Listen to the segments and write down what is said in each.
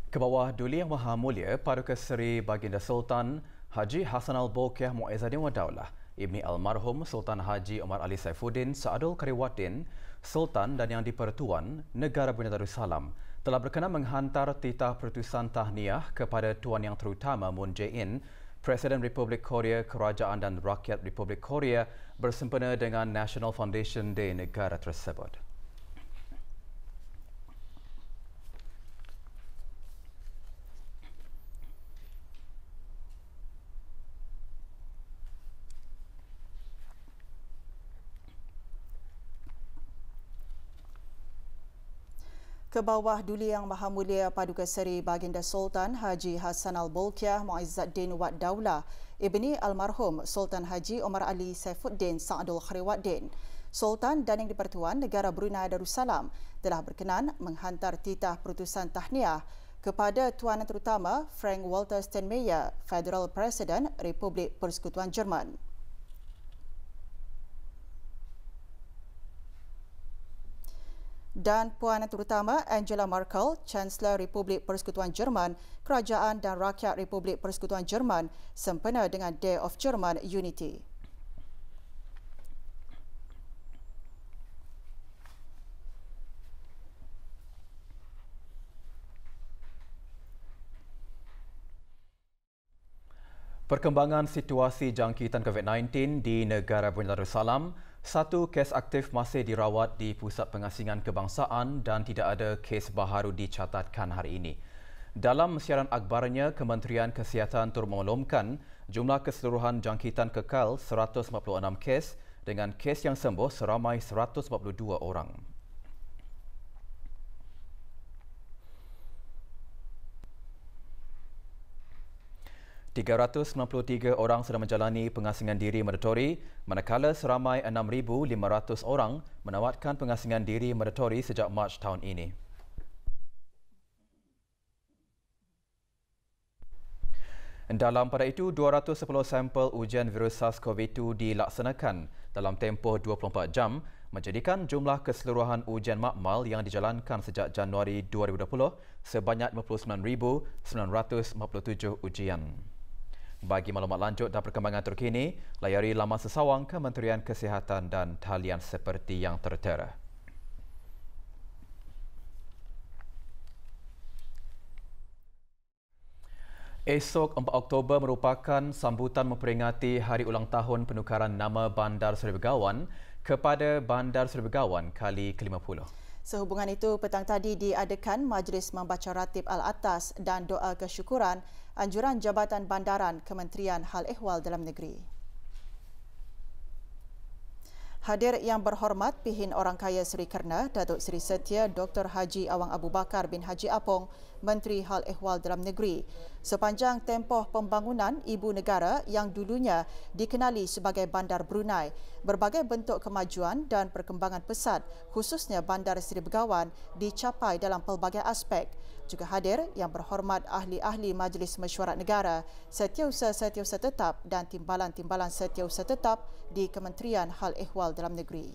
Ke bawah Duli Yang Maha Mulia Paduka Seri Baginda Sultan Haji Hassanal Bolkiah Muizzaddin Wadaulah, Ibni Almarhum Sultan Haji Omar Ali Saifuddin Saadul Kariwaddin, Sultan dan Yang di-Pertuan Negara Brunei Darussalam telah berkenan menghantar titah perutusan tahniah kepada Tuan Yang Terutama Moon Jae-in, Presiden Republik Korea, Kerajaan dan Rakyat Republik Korea bersempena dengan National Foundation Day negara tersebut. Ke bawah Duli Yang Maha Mulia Paduka Seri Baginda Sultan Haji Hassanal Bolkiah Muizzaddin Wadaulah, Ibni Almarhum Sultan Haji Omar Ali Saifuddin Saadul Kariwaddin, Sultan dan Yang di-Pertuan Negara Brunei Darussalam telah berkenan menghantar titah perutusan tahniah kepada Tuan Yang Terutama Frank Walter Steinmeier, Federal President Republik Persekutuan Jerman. Dan Puan Yang Terutama Angela Merkel, Chancellor Republik Persekutuan Jerman, Kerajaan dan Rakyat Republik Persekutuan Jerman sempena dengan Day of German Unity. Perkembangan situasi jangkitan COVID-19 di negara Brunei Darussalam, satu kes aktif masih dirawat di Pusat Pengasingan Kebangsaan dan tidak ada kes baharu dicatatkan hari ini. Dalam siaran akhbarnya, Kementerian Kesihatan turut memaklumkan jumlah keseluruhan jangkitan kekal 146 kes dengan kes yang sembuh seramai 142 orang. ...393 orang sedang menjalani pengasingan diri mandatori, manakala seramai 6,500 orang menamatkan pengasingan diri mandatori sejak Mac tahun ini. Dalam pada itu, 210 sampel ujian virus SARS-CoV-2 dilaksanakan dalam tempoh 24 jam, menjadikan jumlah keseluruhan ujian makmal yang dijalankan sejak Januari 2020 sebanyak 59,947 ujian. Bagi maklumat lanjut dan perkembangan terkini, layari laman sesawang Kementerian Kesihatan dan talian seperti yang tertera. Esok 4 Oktober merupakan sambutan memperingati Hari Ulang Tahun Penukaran Nama Bandar Seri Begawan kepada Bandar Seri Begawan kali ke-50. Sehubungan itu, petang tadi diadakan Majlis Membaca Ratib Al-Atas dan Doa Kesyukuran Anjuran Jabatan Bandaran Kementerian Hal Ehwal Dalam Negeri. Hadir yang berhormat Pihin Orang Kaya Seri Kerna, Datuk Seri Setia Dr. Haji Awang Abu Bakar bin Haji Apong, Menteri Hal Ehwal Dalam Negeri. Sepanjang tempoh pembangunan ibu negara yang dulunya dikenali sebagai Bandar Brunei, berbagai bentuk kemajuan dan perkembangan pesat, khususnya Bandar Seri Begawan, dicapai dalam pelbagai aspek. Juga hadir yang berhormat ahli-ahli Majlis Mesyuarat Negara, Setiausaha-Setiausaha Tetap dan Timbalan-Timbalan Setiausaha Tetap di Kementerian Hal Ehwal Dalam Negeri.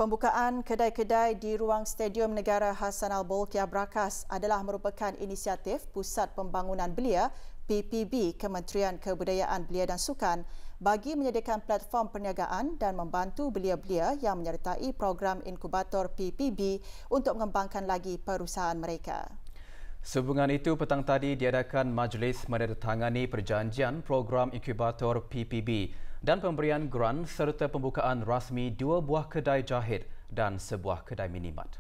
Pembukaan kedai-kedai di ruang Stadium Negara Hassanal Bolkiah Brakas adalah merupakan inisiatif Pusat Pembangunan Belia PPB Kementerian Kebudayaan Belia dan Sukan bagi menyediakan platform perniagaan dan membantu belia-belia yang menyertai program inkubator PPB untuk mengembangkan lagi perusahaan mereka. Sehubungan itu, petang tadi diadakan majlis menandatangani perjanjian program inkubator PPB dan pemberian grant serta pembukaan rasmi 2 buah kedai jahit dan sebuah kedai minimart.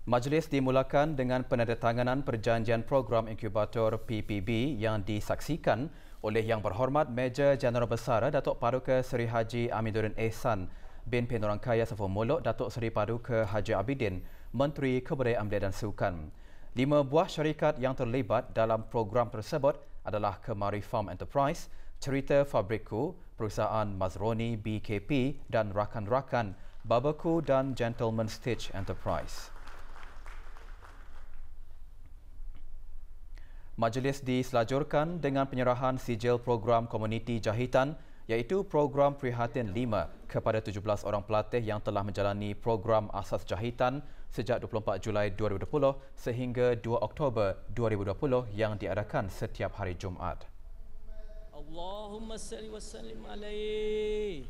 Majlis dimulakan dengan penandatanganan perjanjian program inkubator PPB yang disaksikan oleh Yang Berhormat Major Jeneral Besar Datuk Paduka Seri Haji Amiduddin Ehsan bin Pihin Orang Kaya Saiful Muluk Datuk Seri Paduka Haji Abidin, Menteri Kebudayaan Belia dan Sukan. 5 buah syarikat yang terlibat dalam program tersebut adalah Kemari Farm Enterprise, Cerita Fabriku, Perusahaan Mazroni BKP dan rakan-rakan Babaku dan Gentleman Stitch Enterprise. Majlis diselajurkan dengan penyerahan sijil program komuniti jahitan iaitu program Prihatin 5 kepada 17 orang pelatih yang telah menjalani program asas jahitan sejak 24 Julai 2020 sehingga 2 Oktober 2020 yang diadakan setiap hari Jumaat. Allahumma salli wa sallim alaihi.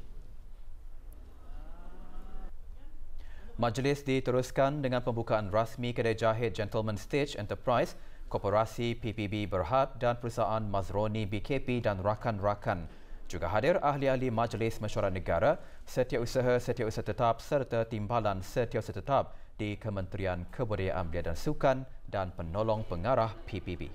Majlis diteruskan dengan pembukaan rasmi kedai jahit Gentleman Stage Enterprise, Koperasi PPB Berhad dan perusahaan Mazroni BKP dan rakan-rakan. Juga hadir ahli-ahli Majlis Mesyuarat Negara, setiausaha tetap serta timbalan setiausaha tetap di Kementerian Kebudayaan Belia dan Sukan dan penolong pengarah PPB.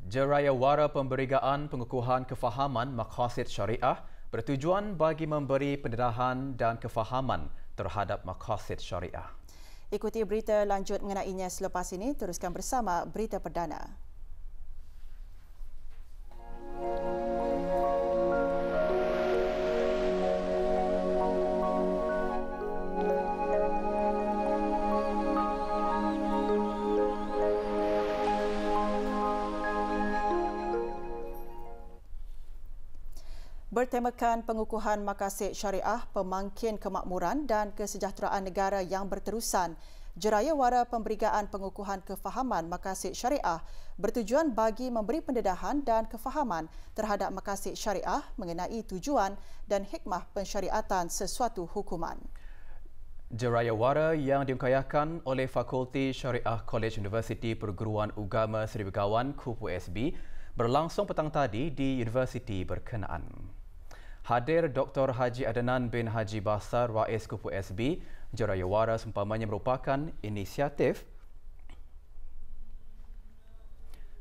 Jerayawara Pemberigaan Pengukuhan Kefahaman Maqasid Syariah bertujuan bagi memberi pendedahan dan kefahaman terhadap maqasid syariah. Ikuti berita lanjut mengenainya selepas ini. Teruskan bersama berita perdana. Bertemakan pengukuhan maqasid syariah, pemangkin kemakmuran dan kesejahteraan negara yang berterusan, Jerayawara Pemberigaan Pengukuhan Kefahaman Maqasid Syariah bertujuan bagi memberi pendedahan dan kefahaman terhadap maqasid syariah mengenai tujuan dan hikmah pensyariatan sesuatu hukuman. Jerayawara yang diungkayahkan oleh Fakulti Syariah College Universiti Perguruan Agama Seri Begawan KUPU-SB berlangsung petang tadi di universiti berkenaan. Hadir Dr. Haji Adnan bin Haji Basar, Rais KUPU-SB. Jerayawara seumpamanya merupakan inisiatif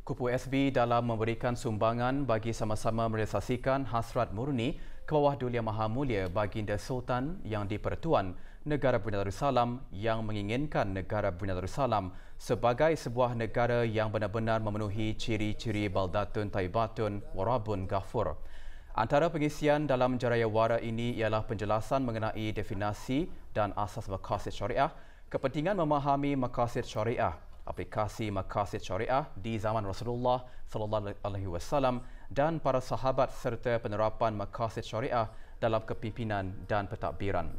KUPU-SB dalam memberikan sumbangan bagi sama-sama merealisasikan hasrat murni ke bawah Duli Yang Maha Mulia Baginda Sultan Yang di-Pertuan Negara Brunei Darussalam yang menginginkan negara Brunei Darussalam sebagai sebuah negara yang benar-benar memenuhi ciri-ciri Baldatun Taibatun Warabun Ghafur. Antara pengisian dalam Jerayawara ini ialah penjelasan mengenai definisi dan asas maqasid syariah, kepentingan memahami maqasid syariah, aplikasi maqasid syariah di zaman Rasulullah sallallahu alaihi wasallam dan para sahabat serta penerapan maqasid syariah dalam kepimpinan dan pentadbiran.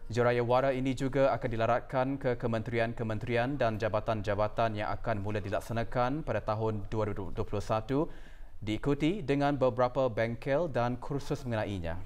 Jerayawara ini juga akan dilaratkan ke kementerian-kementerian dan jabatan-jabatan yang akan mula dilaksanakan pada tahun 2021, diikuti dengan beberapa bengkel dan kursus mengenainya.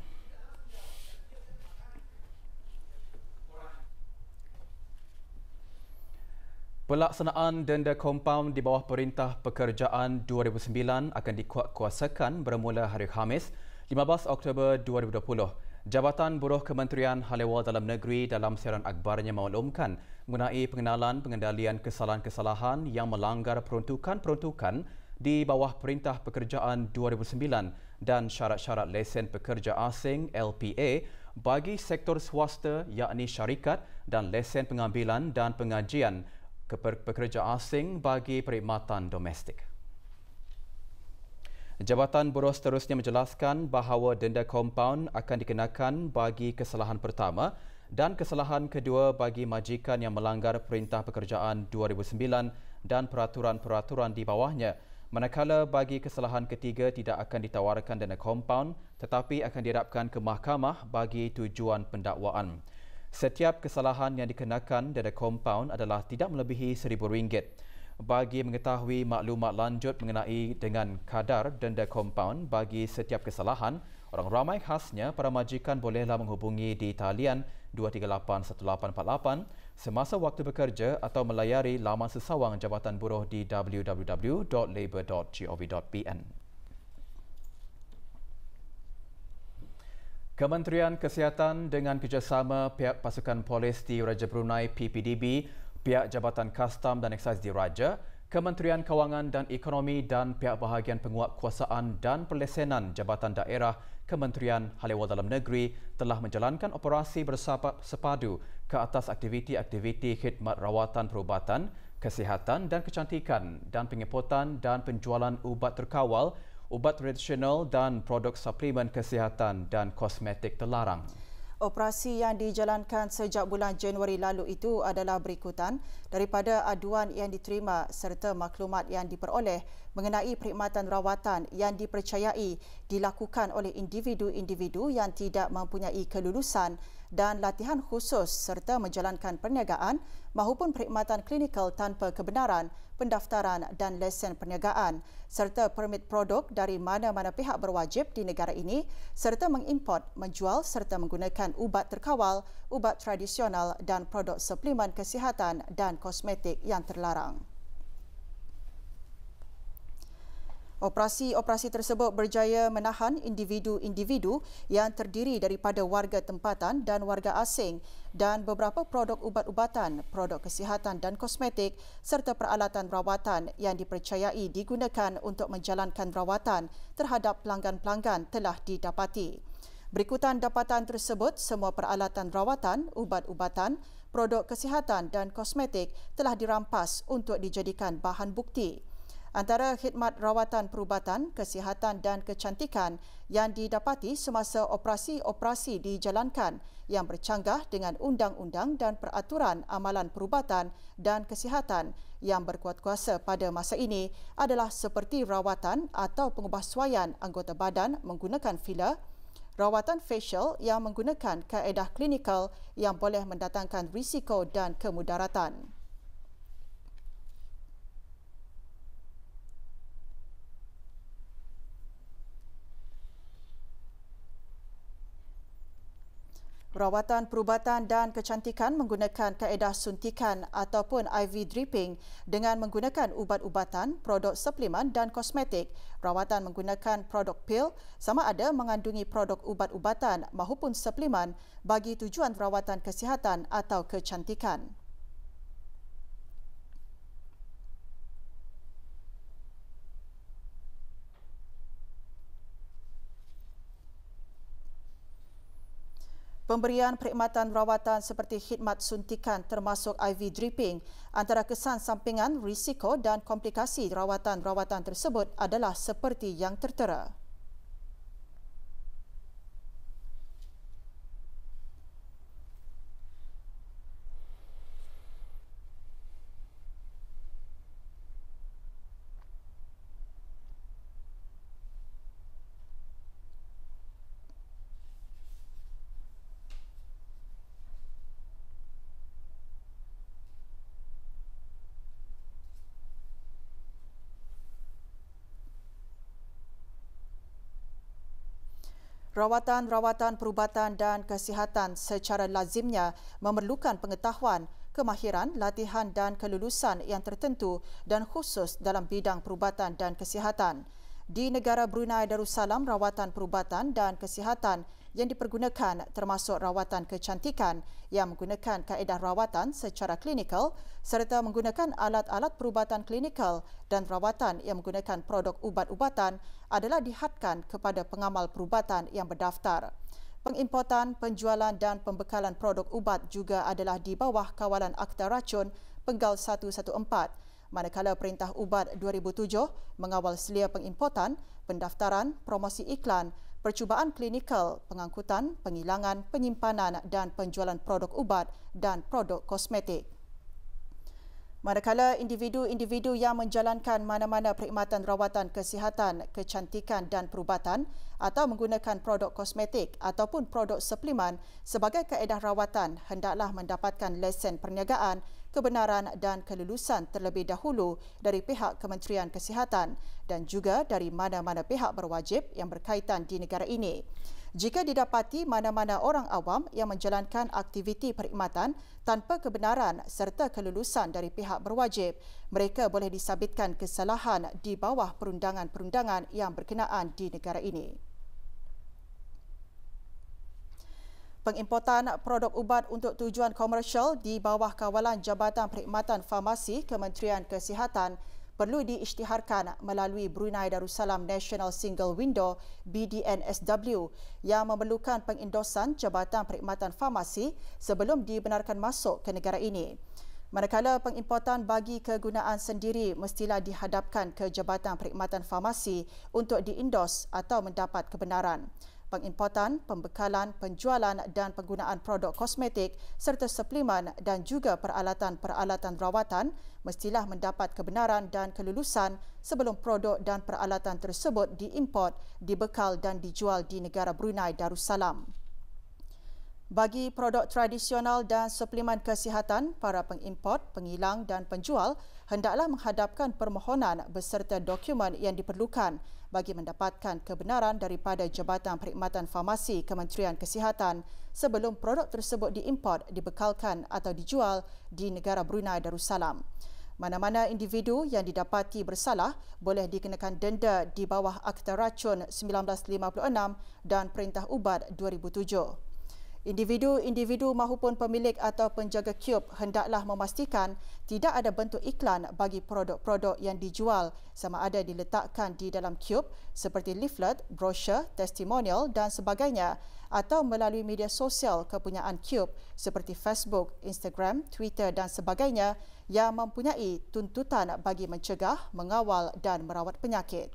Pelaksanaan denda kompaun di bawah Perintah Pekerjaan 2009 akan dikuatkuasakan bermula hari Khamis, 15 Oktober 2020. Jabatan Buruh Kementerian Hal Ehwal Dalam Negeri dalam siaran akhbarnya memaklumkan mengenai pengenalan pengendalian kesalahan-kesalahan yang melanggar peruntukan-peruntukan di bawah Perintah Pekerjaan 2009 dan syarat-syarat lesen pekerja asing LPA bagi sektor swasta yakni syarikat dan lesen pengambilan dan pengajian pekerja asing bagi perkhidmatan domestik. Jabatan Buruh seterusnya menjelaskan bahawa denda kompaun akan dikenakan bagi kesalahan pertama dan kesalahan kedua bagi majikan yang melanggar Perintah Pekerjaan 2009 dan peraturan-peraturan di bawahnya. Manakala bagi kesalahan ketiga tidak akan ditawarkan denda kompaun tetapi akan dihadapkan ke mahkamah bagi tujuan pendakwaan. Setiap kesalahan yang dikenakan denda kompaun adalah tidak melebihi RM1,000. Bagi mengetahui maklumat lanjut mengenai dengan kadar denda kompaun bagi setiap kesalahan, orang ramai khasnya para majikan bolehlah menghubungi di talian 2381848 semasa waktu bekerja atau melayari laman sesawang Jabatan Buruh di www.labor.gov.pn. Kementerian Kesihatan dengan kerjasama pihak pasukan polis di Raja Brunei PPDB, pihak Jabatan Kastam dan Eksais di Raja, Kementerian Kewangan dan Ekonomi dan pihak bahagian penguatkuasaan dan perlesenan Jabatan Daerah Kementerian Hal Ehwal Dalam Negeri telah menjalankan operasi bersepadu ke atas aktiviti-aktiviti khidmat rawatan perubatan, kesihatan dan kecantikan dan pengepotan dan penjualan ubat terkawal, ubat tradisional dan produk suplemen kesihatan dan kosmetik terlarang. Operasi yang dijalankan sejak bulan Januari lalu itu adalah berikutan daripada aduan yang diterima serta maklumat yang diperoleh mengenai perkhidmatan rawatan yang dipercayai dilakukan oleh individu-individu yang tidak mempunyai kelulusan dan latihan khusus serta menjalankan perniagaan mahupun perkhidmatan klinikal tanpa kebenaran, pendaftaran dan lesen perniagaan serta permit produk dari mana-mana pihak berwajib di negara ini serta mengimport, menjual serta menggunakan ubat terkawal, ubat tradisional dan produk suplemen kesihatan dan kosmetik yang terlarang. Operasi-operasi tersebut berjaya menahan individu-individu yang terdiri daripada warga tempatan dan warga asing dan beberapa produk ubat-ubatan, produk kesihatan dan kosmetik serta peralatan rawatan yang dipercayai digunakan untuk menjalankan rawatan terhadap pelanggan-pelanggan telah didapati. Berikutan dapatan tersebut, semua peralatan rawatan, ubat-ubatan, produk kesihatan dan kosmetik telah dirampas untuk dijadikan bahan bukti. Antara khidmat rawatan perubatan, kesihatan dan kecantikan yang didapati semasa operasi-operasi dijalankan yang bercanggah dengan undang-undang dan peraturan amalan perubatan dan kesihatan yang berkuat kuasa pada masa ini adalah seperti rawatan atau pengubahsuaian anggota badan menggunakan filler, rawatan facial yang menggunakan kaedah klinikal yang boleh mendatangkan risiko dan kemudaratan. Rawatan perubatan dan kecantikan menggunakan kaedah suntikan ataupun IV dripping dengan menggunakan ubat-ubatan, produk suplemen dan kosmetik. Rawatan menggunakan produk pil sama ada mengandungi produk ubat-ubatan mahupun suplemen bagi tujuan rawatan kesihatan atau kecantikan. Pemberian perkhidmatan rawatan seperti khidmat suntikan termasuk IV dripping, antara kesan sampingan, risiko dan komplikasi rawatan-rawatan tersebut adalah seperti yang tertera. Rawatan-rawatan perubatan dan kesihatan secara lazimnya memerlukan pengetahuan, kemahiran, latihan dan kelulusan yang tertentu dan khusus dalam bidang perubatan dan kesihatan. Di negara Brunei Darussalam, rawatan perubatan dan kesihatan yang dipergunakan termasuk rawatan kecantikan yang menggunakan kaedah rawatan secara klinikal serta menggunakan alat-alat perubatan klinikal dan rawatan yang menggunakan produk ubat-ubatan adalah dihadkan kepada pengamal perubatan yang berdaftar. Pengimportan, penjualan dan pembekalan produk ubat juga adalah di bawah kawalan Akta Racun Penggal 114. Manakala Perintah Ubat 2007 mengawal selia pengimportan, pendaftaran, promosi iklan, percubaan klinikal, pengangkutan, penghilangan, penyimpanan dan penjualan produk ubat dan produk kosmetik. Manakala individu-individu yang menjalankan mana-mana perkhidmatan rawatan kesihatan, kecantikan dan perubatan atau menggunakan produk kosmetik ataupun produk suplemen sebagai kaedah rawatan hendaklah mendapatkan lesen perniagaan, kebenaran dan kelulusan terlebih dahulu dari pihak Kementerian Kesihatan dan juga dari mana-mana pihak berwajib yang berkaitan di negara ini. Jika didapati mana-mana orang awam yang menjalankan aktiviti perkhidmatan tanpa kebenaran serta kelulusan dari pihak berwajib, mereka boleh disabitkan kesalahan di bawah perundangan-perundangan yang berkenaan di negara ini. Pengimportan produk ubat untuk tujuan komersial di bawah kawalan Jabatan Perkhidmatan Farmasi Kementerian Kesihatan perlu diisytiharkan melalui Brunei Darussalam National Single Window BDNSW yang memerlukan pengendosan Jabatan Perkhidmatan Farmasi sebelum dibenarkan masuk ke negara ini. Manakala pengimportan bagi kegunaan sendiri mestilah dihadapkan ke Jabatan Perkhidmatan Farmasi untuk diendos atau mendapat kebenaran. pengimportan, pembekalan, penjualan dan penggunaan produk kosmetik serta suplemen dan juga peralatan-peralatan rawatan mestilah mendapat kebenaran dan kelulusan sebelum produk dan peralatan tersebut diimport, dibekal dan dijual di negara Brunei Darussalam. Bagi produk tradisional dan suplemen kesihatan, para pengimport, pengilang dan penjual hendaklah menghadapkan permohonan beserta dokumen yang diperlukan bagi mendapatkan kebenaran daripada Jabatan Perkhidmatan Farmasi Kementerian Kesihatan sebelum produk tersebut diimport, dibekalkan atau dijual di negara Brunei Darussalam. Mana-mana individu yang didapati bersalah boleh dikenakan denda di bawah Akta Racun 1956 dan Perintah Ubat 2007. Individu-individu mahupun pemilik atau penjaga kiub hendaklah memastikan tidak ada bentuk iklan bagi produk-produk yang dijual sama ada diletakkan di dalam kiub seperti leaflet, brosur, testimonial dan sebagainya atau melalui media sosial kepunyaan kiub seperti Facebook, Instagram, Twitter dan sebagainya yang mempunyai tuntutan bagi mencegah, mengawal dan merawat penyakit.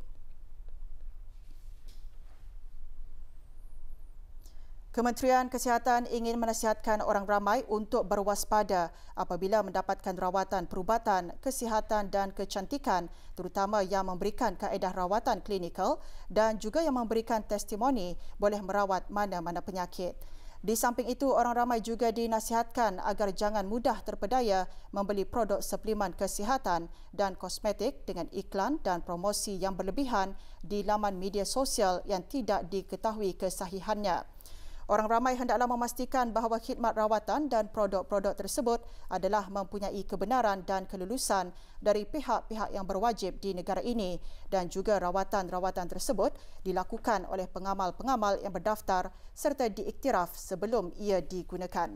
Kementerian Kesihatan ingin menasihatkan orang ramai untuk berwaspada apabila mendapatkan rawatan perubatan, kesihatan dan kecantikan terutama yang memberikan kaedah rawatan klinikal dan juga yang memberikan testimoni boleh merawat mana-mana penyakit. Di samping itu, orang ramai juga dinasihatkan agar jangan mudah terpedaya membeli produk suplemen kesihatan dan kosmetik dengan iklan dan promosi yang berlebihan di laman media sosial yang tidak diketahui kesahihannya. Orang ramai hendaklah memastikan bahawa khidmat rawatan dan produk-produk tersebut adalah mempunyai kebenaran dan kelulusan dari pihak-pihak yang berwajib di negara ini dan juga rawatan-rawatan tersebut dilakukan oleh pengamal-pengamal yang berdaftar serta diiktiraf sebelum ia digunakan.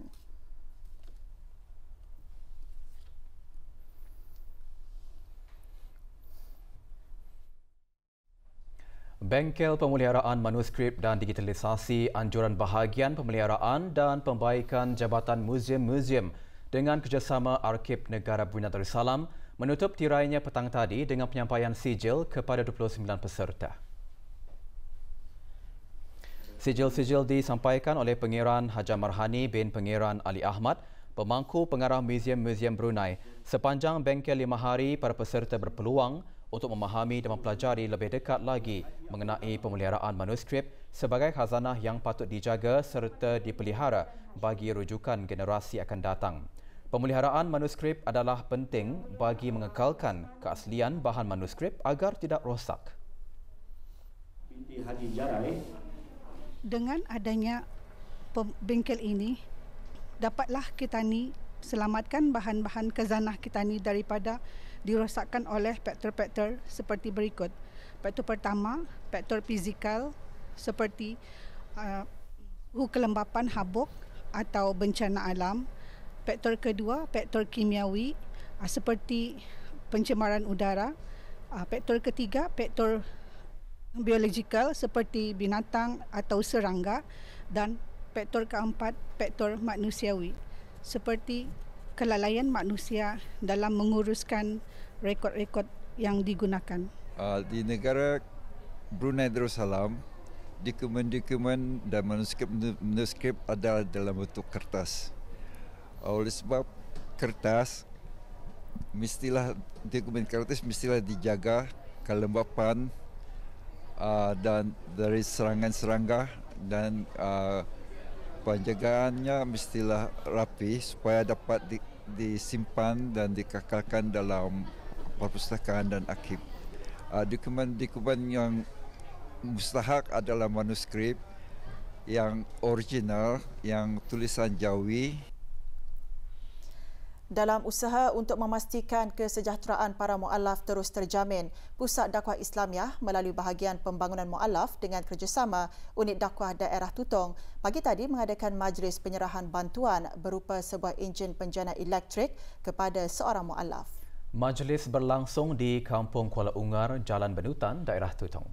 Bengkel Pemeliharaan Manuskrip dan Digitalisasi Anjuran Bahagian Pemeliharaan dan Pembaikan Jabatan Muzium-Muzium dengan kerjasama Arkib Negara Brunei Darussalam menutup tirainya petang tadi dengan penyampaian sijil kepada 29 peserta. Sijil-sijil disampaikan oleh Pengiran Hajam Marhani bin Pengiran Ali Ahmad, pemangku pengarah Muzium-Muzium Brunei. Sepanjang bengkel 5 hari, para peserta berpeluang untuk memahami dan mempelajari lebih dekat lagi mengenai pemeliharaan manuskrip sebagai khazanah yang patut dijaga serta dipelihara bagi rujukan generasi akan datang. Pemeliharaan manuskrip adalah penting bagi mengekalkan keaslian bahan manuskrip agar tidak rosak. Dengan adanya bengkel ini, dapatlah kita ni selamatkan bahan-bahan khazanah kita ni daripada dirosakkan oleh faktor-faktor seperti berikut. Faktor pertama, faktor fizikal seperti kelembapan habuk atau bencana alam. Faktor kedua, faktor kimiawi seperti pencemaran udara. Faktor ketiga, faktor biologikal seperti binatang atau serangga. Dan faktor keempat, faktor manusiawi seperti kelalaian manusia dalam menguruskan rekod-rekod yang digunakan. Di negara Brunei Darussalam, dokumen-dokumen dan manuskrip ada dalam bentuk kertas. Oleh sebab kertas, dokumen kertas mestilah dijaga kelembapan dan dari serangan serangga dan penjagaannya mestilah rapi supaya dapat disimpan dan dikekalkan dalam perpustakaan dan arsip. Dokumen-dokumen yang mustahak adalah manuskrip yang original, yang tulisan Jawi. Dalam usaha untuk memastikan kesejahteraan para mu'allaf terus terjamin, Pusat Dakwah Islamiah melalui bahagian pembangunan mu'allaf dengan kerjasama Unit Dakwah Daerah Tutong pagi tadi mengadakan majlis penyerahan bantuan berupa sebuah enjin penjana elektrik kepada seorang mu'allaf. Majlis berlangsung di Kampung Kuala Ungar, Jalan Benutan, Daerah Tutong.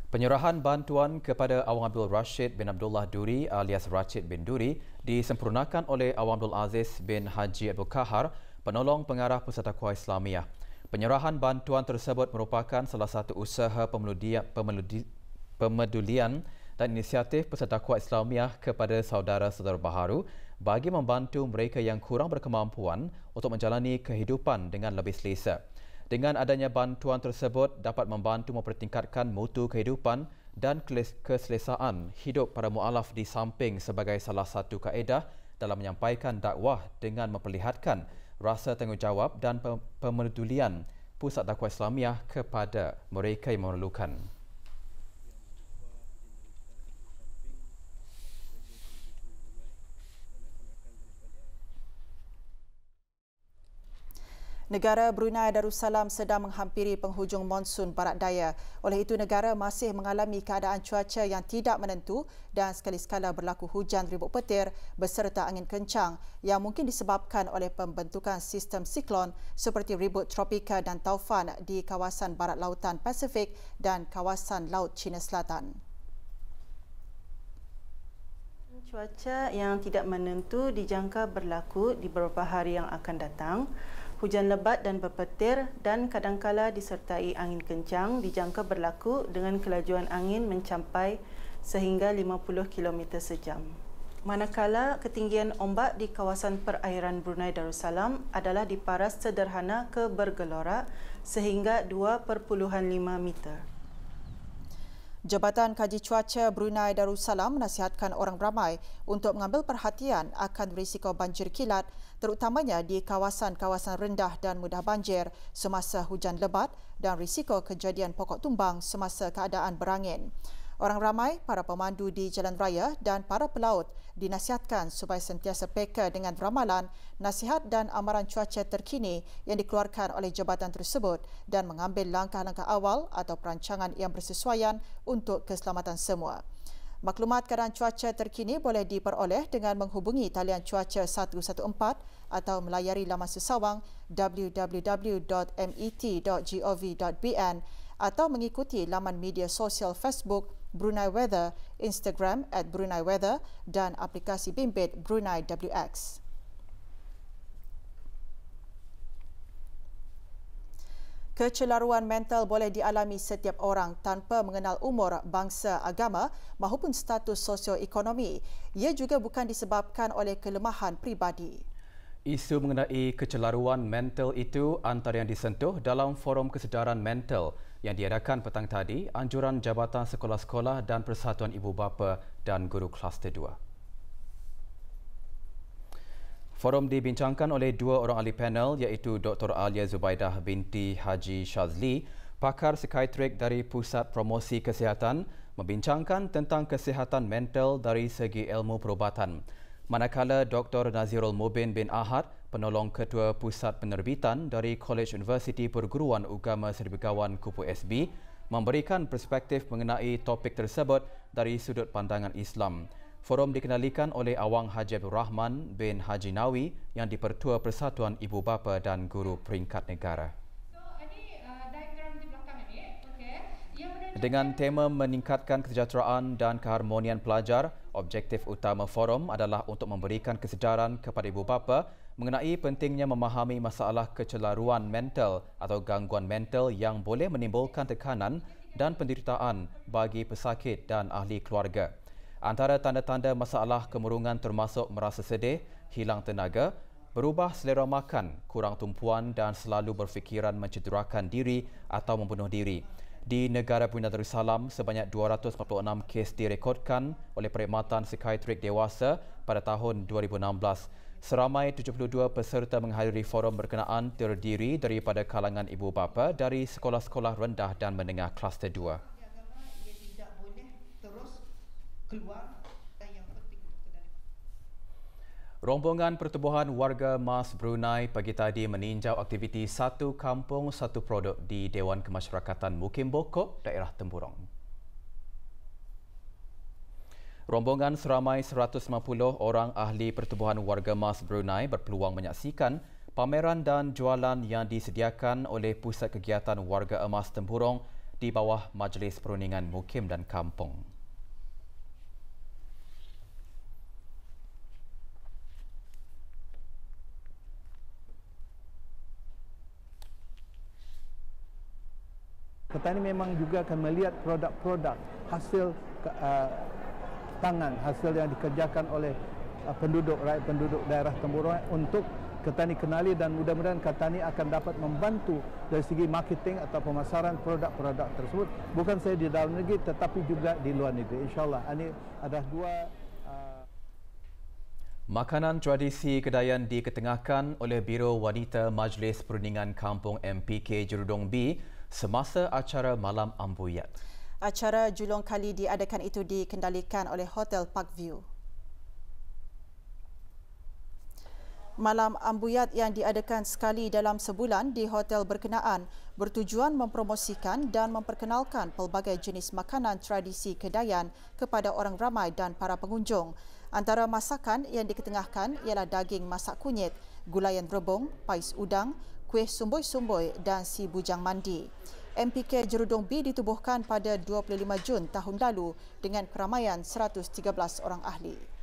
Penyerahan bantuan kepada Awang Abdul Rashid bin Abdullah Duri alias Rashid bin Duri disempurnakan oleh Awang Abdul Aziz bin Haji Abdul Kahar, penolong pengarah Pusat Dakwah Islamiah. Penyerahan bantuan tersebut merupakan salah satu usaha pemedulian dan inisiatif Persatuan Kuat Islamiah kepada saudara-saudara baharu bagi membantu mereka yang kurang berkemampuan untuk menjalani kehidupan dengan lebih selesa. Dengan adanya bantuan tersebut dapat membantu mempertingkatkan mutu kehidupan dan keselesaan hidup para mualaf di samping sebagai salah satu kaedah dalam menyampaikan dakwah dengan memperlihatkan rasa tanggungjawab dan pemedulian Pusat Dakwah Islamiah kepada mereka yang memerlukan. Negara Brunei Darussalam sedang menghampiri penghujung monsun barat daya. Oleh itu, negara masih mengalami keadaan cuaca yang tidak menentu dan sekali-sekala berlaku hujan ribut petir beserta angin kencang yang mungkin disebabkan oleh pembentukan sistem siklon seperti ribut tropika dan taufan di kawasan barat lautan Pasifik dan kawasan Laut Cina Selatan. Cuaca yang tidak menentu dijangka berlaku di beberapa hari yang akan datang. Hujan lebat dan berpetir dan kadangkala disertai angin kencang dijangka berlaku dengan kelajuan angin mencapai sehingga 50 km sejam. Manakala ketinggian ombak di kawasan perairan Brunei Darussalam adalah diparas sederhana ke bergelora sehingga 2.5 meter. Jabatan Kaji Cuaca Brunei Darussalam menasihatkan orang ramai untuk mengambil perhatian akan risiko banjir kilat terutamanya di kawasan-kawasan rendah dan mudah banjir semasa hujan lebat dan risiko kejadian pokok tumbang semasa keadaan berangin. Orang ramai, para pemandu di jalan raya dan para pelaut dinasihatkan supaya sentiasa peka dengan ramalan, nasihat dan amaran cuaca terkini yang dikeluarkan oleh jabatan tersebut dan mengambil langkah-langkah awal atau perancangan yang bersesuaian untuk keselamatan semua. Maklumat keadaan cuaca terkini boleh diperoleh dengan menghubungi talian cuaca 114 atau melayari laman sesawang www.met.gov.bn atau mengikuti laman media sosial Facebook Brunei Weather, Instagram @Brunei Weather dan aplikasi bimbit Brunei WX. Kecelaruan mental boleh dialami setiap orang tanpa mengenal umur, bangsa, agama maupun status sosioekonomi. Ia juga bukan disebabkan oleh kelemahan pribadi. Isu mengenai kecelaruan mental itu antara yang disentuh dalam forum kesedaran mental yang diadakan petang tadi anjuran Jabatan Sekolah-Sekolah dan Persatuan Ibu Bapa dan Guru Kluster 2. Forum dibincangkan oleh dua orang ahli panel iaitu Dr. Alia Zubaidah binti Haji Shazli, pakar psikiatrik dari Pusat Promosi Kesihatan, membincangkan tentang kesihatan mental dari segi ilmu perubatan. Manakala Dr. Nazirul Mubin bin Ahad, penolong ketua Pusat Penerbitan dari College Universiti Perguruan Agama Serbigawan Kupu SB, memberikan perspektif mengenai topik tersebut dari sudut pandangan Islam. Forum dikenalikan oleh Awang Haji Abdul Rahman bin Haji Nawi yang dipertua Persatuan Ibu Bapa dan Guru Peringkat Negara. Dengan tema meningkatkan kesejahteraan dan keharmonian pelajar, objektif utama forum adalah untuk memberikan kesedaran kepada ibu bapa mengenai pentingnya memahami masalah kecelaruan mental atau gangguan mental yang boleh menimbulkan tekanan dan penderitaan bagi pesakit dan ahli keluarga. Antara tanda-tanda masalah kemurungan termasuk merasa sedih, hilang tenaga, berubah selera makan, kurang tumpuan dan selalu berfikiran mencederakan diri atau membunuh diri. Di negara Brunei Darussalam, sebanyak 246 kes direkodkan oleh Perkhidmatan Psikiatrik Dewasa pada tahun 2016. Seramai 72 peserta menghadiri forum berkenaan terdiri daripada kalangan ibu bapa dari sekolah-sekolah rendah dan menengah Kluster 2. Rombongan Pertubuhan Warga Mas Brunei pagi tadi meninjau aktiviti Satu Kampung Satu Produk di Dewan Kemasyarakatan Mukim Bokok, daerah Temburong. Rombongan seramai 150 orang ahli Pertubuhan Warga Mas Brunei berpeluang menyaksikan pameran dan jualan yang disediakan oleh Pusat Kegiatan Warga Emas Temburong di bawah Majlis Perundingan Mukim dan Kampung. Ketani memang juga akan melihat produk-produk hasil tangan, hasil yang dikerjakan oleh penduduk daerah Temburuan untuk Ketani kenali, dan mudah-mudahan Ketani akan dapat membantu dari segi marketing atau pemasaran produk-produk tersebut, bukan saja di dalam negeri tetapi juga di luar negeri. InsyaAllah ini ada dua. Makanan tradisi Kedayan diketengahkan oleh Biro Wanita Majlis Perundingan Kampung MPK Jerudong B semasa acara Malam Ambuyat. Acara julung kali diadakan itu dikendalikan oleh Hotel Parkview. Malam Ambuyat yang diadakan sekali dalam sebulan di hotel berkenaan bertujuan mempromosikan dan memperkenalkan pelbagai jenis makanan tradisi Kedayan kepada orang ramai dan para pengunjung. Antara masakan yang diketengahkan ialah daging masak kunyit, gulayan rebung, pais udang, kuih sumboi-sumboi dan si bujang mandi. MPK Jerudong B ditubuhkan pada 25 Jun tahun lalu dengan keramaian 113 orang ahli.